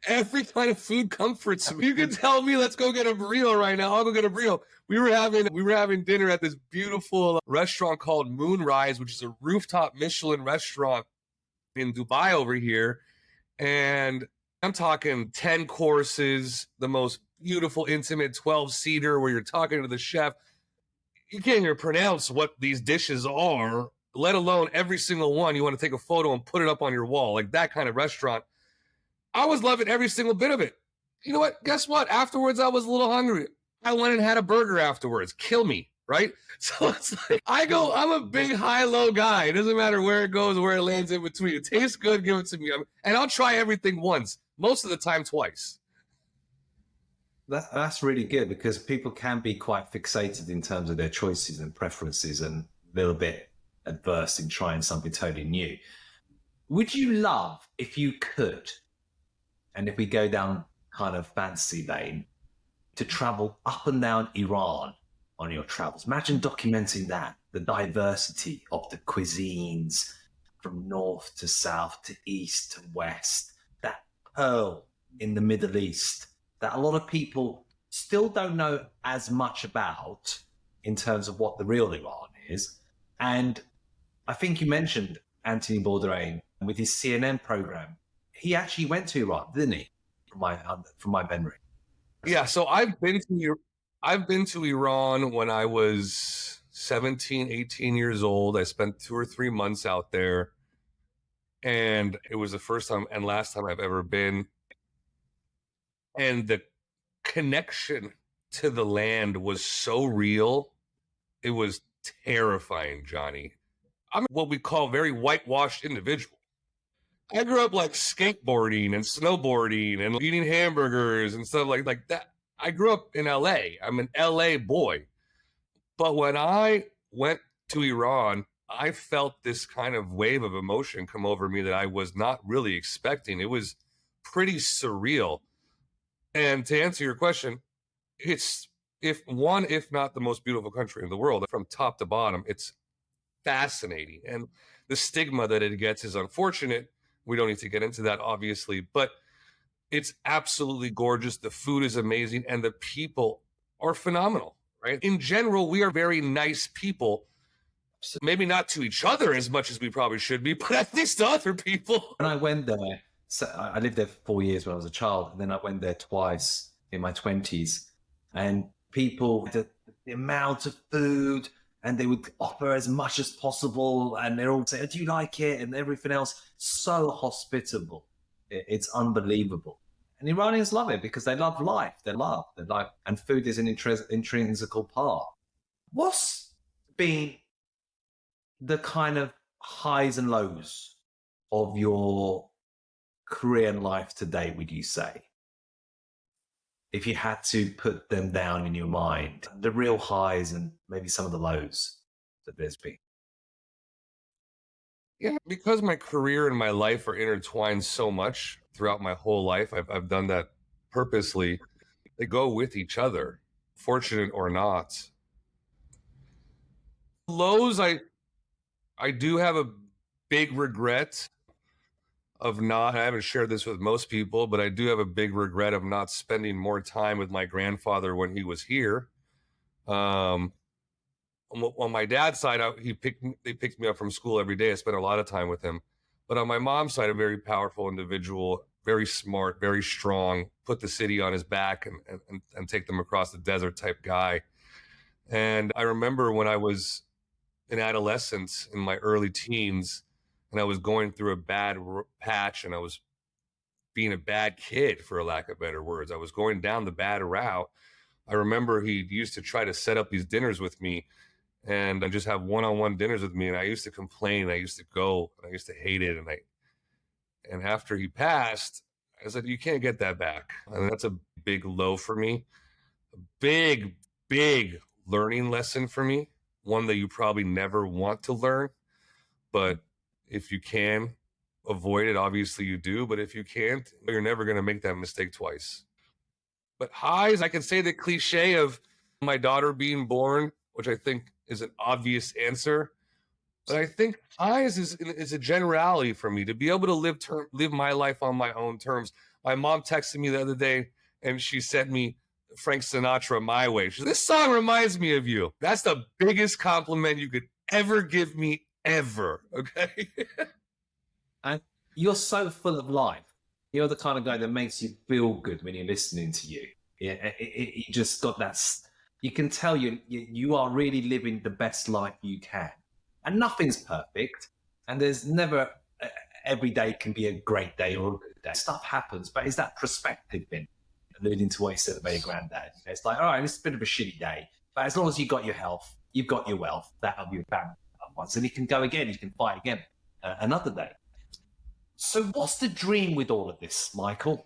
Every kind of food comforts me. You can tell me, let's go get a burrito right now. I'll go get a burrito. We were having dinner at this beautiful restaurant called Moonrise, which is a rooftop Michelin restaurant in Dubai over here. And I'm talking 10 courses, the most beautiful, intimate 12-seater where you're talking to the chef. You can't even pronounce what these dishes are, let alone every single one. You want to take a photo and put it up on your wall, like that kind of restaurant. I was loving every single bit of it. You know what? Guess what? Afterwards, I was a little hungry. I went and had a burger afterwards. Kill me, right? So it's like, I'm a big high-low guy. It doesn't matter where it goes, where it lands in between. It tastes good, give it to me. And I'll try everything once, most of the time twice. That's really good, because people can be quite fixated in terms of their choices and preferences and a little bit adverse in trying something totally new. Would you love, if you could, and if we go down kind of fantasy lane, to travel up and down Iran on your travels? Imagine documenting that, the diversity of the cuisines from north to south to east to west, that pearl in the Middle East that a lot of people still don't know as much about in terms of what the real Iran is. And I think you mentioned Anthony Bourdain with his CNN program. He actually went to Iran, didn't he? From my memory. Yeah, so I've been to Iran when I was 17, 18 years old. I spent 2 or 3 months out there, and it was the first time and last time I've ever been. And the connection to the land was so real. It was terrifying, Johnny. I'm what we call very whitewashed individual. I grew up like skateboarding and snowboarding and eating hamburgers and stuff like that. I grew up in LA. I'm an LA boy. But when I went to Iran, I felt this kind of wave of emotion come over me that I was not really expecting. It was pretty surreal. And to answer your question, it's if not the most beautiful country in the world, from top to bottom. It's fascinating. And the stigma that it gets is unfortunate. We don't need to get into that, obviously, but it's absolutely gorgeous. The food is amazing and the people are phenomenal, right? In general, we are very nice people. Maybe not to each other as much as we probably should be, but at least to other people. When I went there, so I lived there for 4 years when I was a child, and then I went there twice in my 20s. And people, the amount of food, and they would offer as much as possible, and they're all saying, "Do you like it?" and everything else. So hospitable, it's unbelievable. And Iranians love it because they love life. They love, and food is an intrinsical part. What's been the kind of highs and lows of your career and life today, would you say? If you had to put them down in your mind, the real highs and maybe some of the lows that there's been. Yeah, because my career and my life are intertwined so much throughout my whole life, I've done that purposely. They go with each other, fortunate or not. Lows, I do have a big regret of not, I haven't shared this with most people, but I do have a big regret of not spending more time with my grandfather when he was here. On my dad's side, they picked me up from school every day. I spent a lot of time with him. But on my mom's side, a very powerful individual, very smart, very strong, put the city on his back and take them across the desert type guy. And I remember when I was an adolescent in my early teens, and I was going through a bad patch, and I was being a bad kid, for a lack of better words. I was going down the bad route. I remember he used to try to set up these dinners with me and just have one-on-one dinners with me. And I used to complain. I used to go and I used to hate it. And after he passed, I said, you can't get that back. And that's a big low for me. A big, big learning lesson for me. One that you probably never want to learn. But if you can avoid it, obviously you do. But if you can't, you're never going to make that mistake twice. But highs, I can say the cliche of my daughter being born, which I think is an obvious answer. But I think highs is a generality for me to be able to live my life on my own terms. My mom texted me the other day and she sent me Frank Sinatra, My Way. She said, this song reminds me of you. That's the biggest compliment you could ever give me, ever. Okay. And you're so full of life. You're the kind of guy that makes you feel good when you're listening to you. Yeah, you just got that. You can tell you are really living the best life you can. And nothing's perfect. And there's never, every day can be a great day or a good day. Stuff happens, but it's that perspective thing, alluding to what you said about your granddad. It's like, all right, it's a bit of a shitty day, but as long as you've got your health, you've got your wealth, that'll be your family once, and you can go again, you can fight again another day. So what's the dream with all of this, Micheal?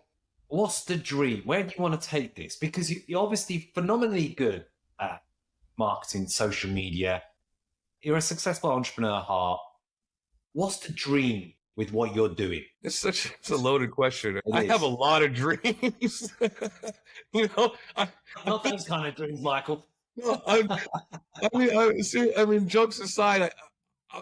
What's the dream? Where do you want to take this? Because you're obviously phenomenally good at marketing, social media. You're a successful entrepreneur at heart. What's the dream with what you're doing? It's a loaded question. I have a lot of dreams. Not those kind of dreams, Micheal. No, I mean, jokes aside,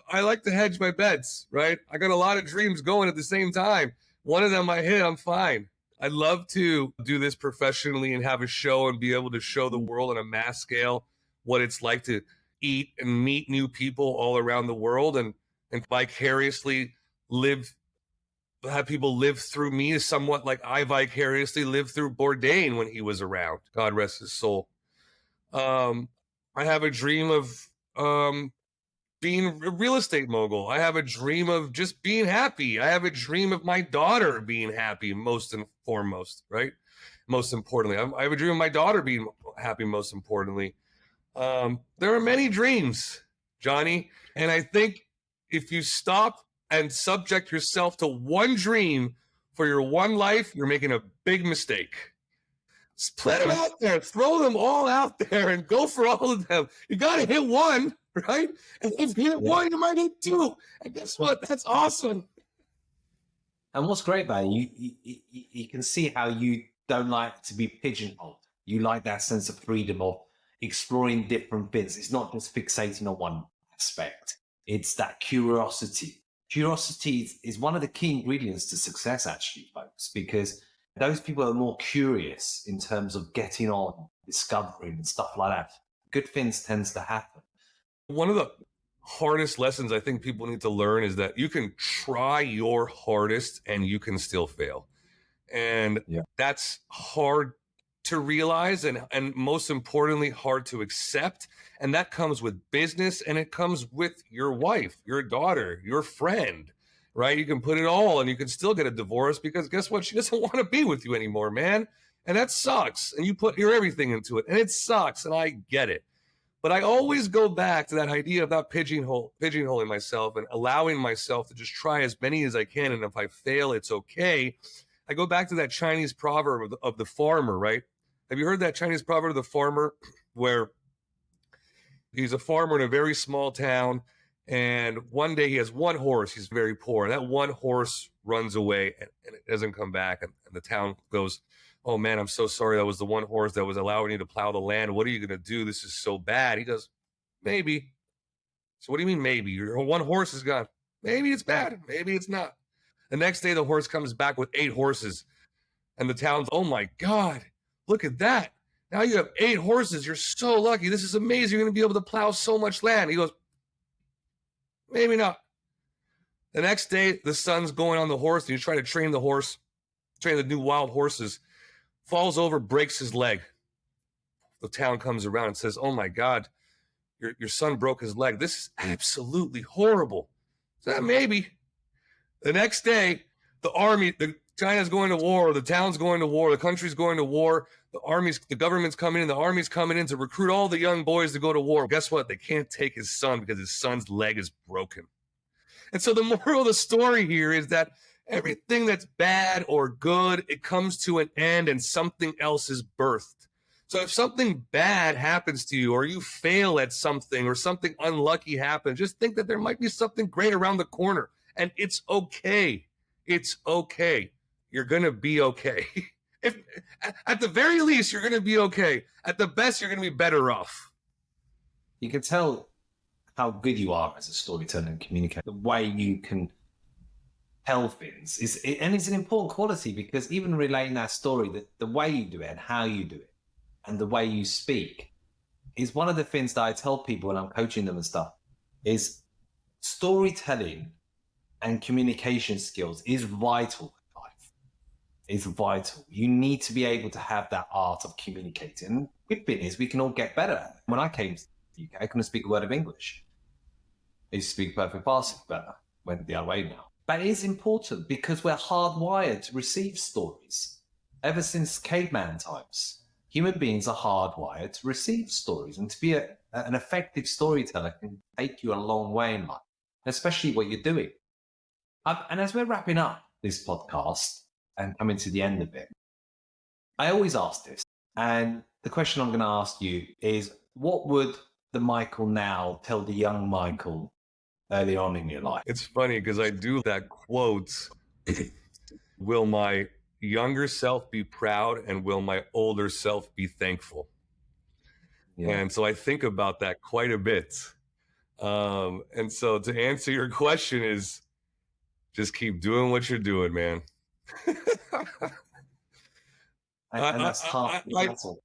I like to hedge my bets, right? I got a lot of dreams going at the same time. One of them I hit, I'm fine. I'd love to do this professionally and have a show and be able to show the world on a mass scale what it's like to eat and meet new people all around the world and vicariously have people live through me somewhat like I vicariously lived through Bourdain when he was around. God rest his soul. I have a dream of being a real estate mogul. I have a dream of just being happy. I have a dream of my daughter being happy, most and foremost, right? Most importantly, I have a dream of my daughter being happy, most importantly. There are many dreams, Johnny. And I think if you stop and subject yourself to one dream for your one life, you're making a big mistake. Split them out there, throw them all out there and go for all of them. You got to hit one, right? And if you hit one, you might hit two. And guess what? That's awesome. And what's great about it, you can see how you don't like to be pigeonholed. You like that sense of freedom of exploring different bits. It's not just fixating on one aspect. It's that curiosity. Curiosity is one of the key ingredients to success, actually, folks, because those people are more curious in terms of getting on, discovering and stuff like that. Good things tends to happen. One of the hardest lessons I think people need to learn is that you can try your hardest and you can still fail. And that's hard to realize and most importantly, hard to accept. And that comes with business and it comes with your wife, your daughter, your friend. Right? You can put it all and you can still get a divorce because guess what? She doesn't want to be with you anymore, man. And that sucks. And you put your everything into it and it sucks. And I get it. But I always go back to that idea of not pigeonholing myself and allowing myself to just try as many as I can. And if I fail, it's okay. I go back to that Chinese proverb of the farmer, right? Have you heard that Chinese proverb of the farmer where he's a farmer in a very small town? And one day he has one horse. He's very poor. And that one horse runs away and it doesn't come back. And the town goes, oh, man, I'm so sorry. That was the one horse that was allowing you to plow the land. What are you going to do? This is so bad. He goes, maybe. So what do you mean maybe? Your one horse is gone. Maybe it's bad. Maybe it's not. The next day, the horse comes back with 8 horses. And the town's, oh, my God, look at that. Now you have 8 horses. You're so lucky. This is amazing. You're going to be able to plow so much land. He goes, maybe not. The next day, the son's going on the horse, and you try to train the new wild horses, falls over, breaks his leg. The town comes around and says, oh my God, your son broke his leg. This is absolutely horrible. So maybe. The next day, the army, China's going to war, the town's going to war, the country's going to war, the government's coming in, the army's coming in to recruit all the young boys to go to war. Guess what? They can't take his son because his son's leg is broken. And so the moral of the story here is that everything that's bad or good, it comes to an end and something else is birthed. So if something bad happens to you, or you fail at something, or something unlucky happens, just think that there might be something great around the corner. And it's okay. It's okay. You're going to be okay. If at the very least, you're going to be okay. At the best, you're going to be better off. You can tell how good you are as a storyteller and communicator. The way you can tell things and it's an important quality, because even relaying that story, the way you do it and how you do it and the way you speak is one of the things that I tell people when I'm coaching them and stuff. Is storytelling and communication skills is vital in life. It's vital. You need to be able to have that art of communicating. Good thing is we can all get better at it. When I came to the UK, I couldn't speak a word of English. I used to speak perfect Farsi better. Went the other way now. But it is important because we're hardwired to receive stories. Ever since caveman times, human beings are hardwired to receive stories, and to be an effective storyteller can take you a long way in life, especially what you're doing. And as we're wrapping up this podcast and coming to the end of it, I always ask this. And the question I'm going to ask you is, what would the Micheal now tell the young Micheal early on in your life? It's funny because I do that quote, will my younger self be proud and will my older self be thankful? Yeah. And so I think about that quite a bit. And so to answer your question is, just keep doing what you're doing, man. And that's half the battle.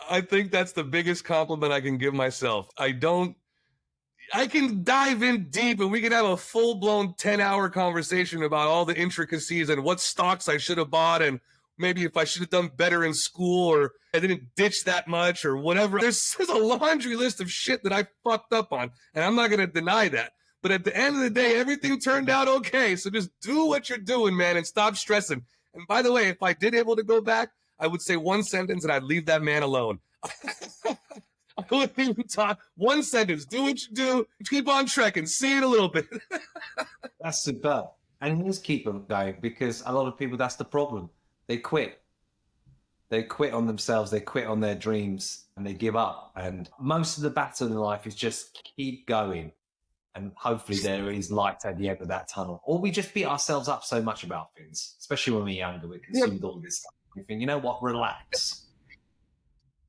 I think that's the biggest compliment I can give myself. I can dive in deep and we can have a full-blown 10-hour conversation about all the intricacies and what stocks I should have bought and maybe if I should have done better in school or I didn't ditch that much or whatever. There's a laundry list of shit that I fucked up on, and I'm not going to deny that. But at the end of the day, everything turned out okay. So just do what you're doing, man, and stop stressing. And by the way, if I did able to go back, I would say one sentence and I'd leave that man alone. I wouldn't even talk. One sentence. Do what you do. Keep on trekking. See it a little bit. That's superb. And just keep them going, because a lot of people, that's the problem. They quit. They quit on themselves. They quit on their dreams and they give up. And most of the battle in life is just keep going. And hopefully there is light at the end of that tunnel. Or we just beat ourselves up so much about things, especially when we're younger. We consumed all this stuff. We think, you know what, relax.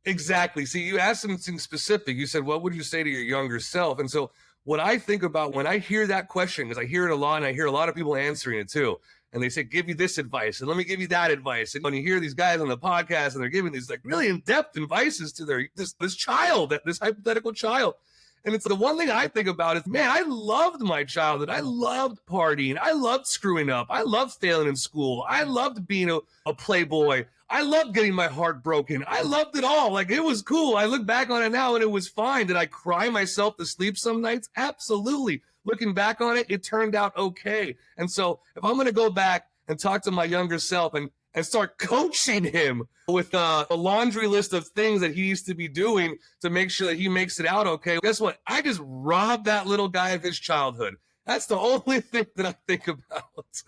Exactly. See, you asked something specific. You said, what would you say to your younger self? And so what I think about when I hear that question, because I hear it a lot and I hear a lot of people answering it too. And they say, give you this advice and let me give you that advice. And when you hear these guys on the podcast and they're giving these like really in-depth advices to this child, this hypothetical child. And it's the one thing I think about is, man, I loved my childhood. I loved partying. I loved screwing up. I loved failing in school. I loved being a playboy. I loved getting my heart broken. I loved it all. Like, it was cool. I look back on it now and it was fine. Did I cry myself to sleep some nights? Absolutely. Looking back on it, it turned out okay. And so if I'm going to go back and talk to my younger self and start coaching him with a laundry list of things that he needs to be doing to make sure that he makes it out okay, guess what? I just robbed that little guy of his childhood. That's the only thing that I think about.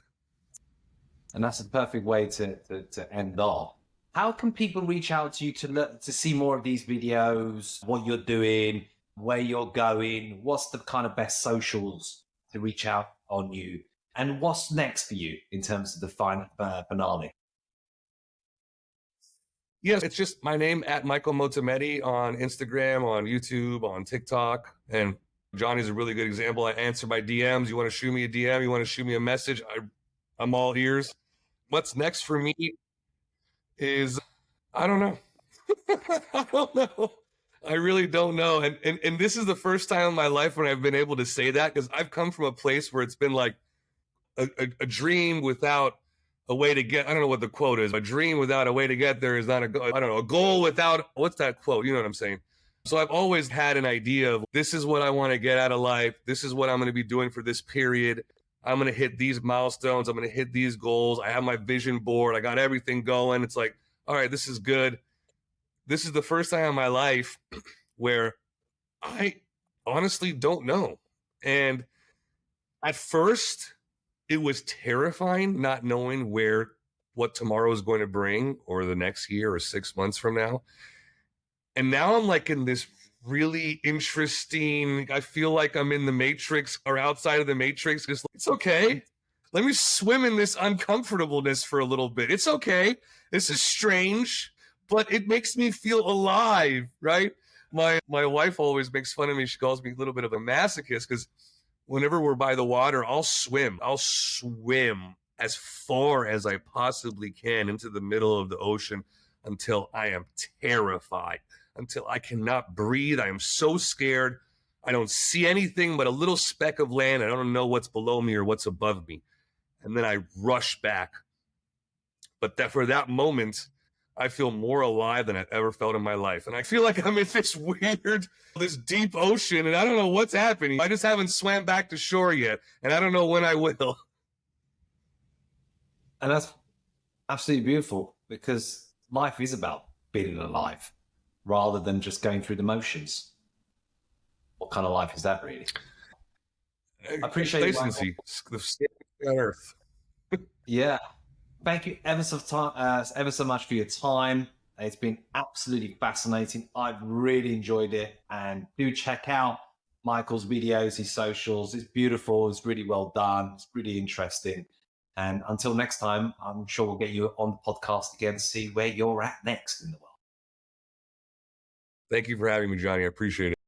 And that's a perfect way to end off. How can people reach out to you to see more of these videos, what you're doing, where you're going? What's the kind of best socials to reach out on you? And what's next for you in terms of the finale? Yes, it's just my name at Micheal Motamedi on Instagram, on YouTube, on TikTok. And Johnny's a really good example. I answer my DMs. You want to shoot me a DM? You want to shoot me a message? I'm all ears. What's next for me is, I don't know. I don't know. I really don't know. And this is the first time in my life when I've been able to say that, because I've come from a place where it's been like a dream without a way to get, I don't know what the quote is. A dream without a way to get there is not a goal without, what's that quote? You know what I'm saying? So I've always had an idea of, this is what I want to get out of life. This is what I'm going to be doing for this period. I'm going to hit these milestones. I'm going to hit these goals. I have my vision board. I got everything going. It's like, all right, this is good. This is the first time in my life where I honestly don't know. And at first, it was terrifying not knowing what tomorrow is going to bring, or the next year or 6 months from now. And now I'm like in this really interesting, I feel like I'm in the Matrix or outside of the Matrix. Just it's okay. Let me swim in this uncomfortableness for a little bit. It's okay. This is strange, but it makes me feel alive, right? My wife always makes fun of me. She calls me a little bit of a masochist because whenever we're by the water, I'll swim. I'll swim as far as I possibly can into the middle of the ocean until I am terrified, until I cannot breathe. I am so scared. I don't see anything but a little speck of land. I don't know what's below me or what's above me. And then I rush back. But for that moment, I feel more alive than I've ever felt in my life. And I feel like I'm in this deep ocean, and I don't know what's happening. I just haven't swam back to shore yet, and I don't know when I will. And that's absolutely beautiful, because life is about being alive rather than just going through the motions. What kind of life is that, really? I appreciate it. Complacency, the standing on earth. Yeah. Thank you ever so much for your time. It's been absolutely fascinating. I've really enjoyed it. And do check out Michael's videos, his socials. It's beautiful. It's really well done. It's really interesting. And until next time, I'm sure we'll get you on the podcast again to see where you're at next in the world. Thank you for having me, Johnny. I appreciate it.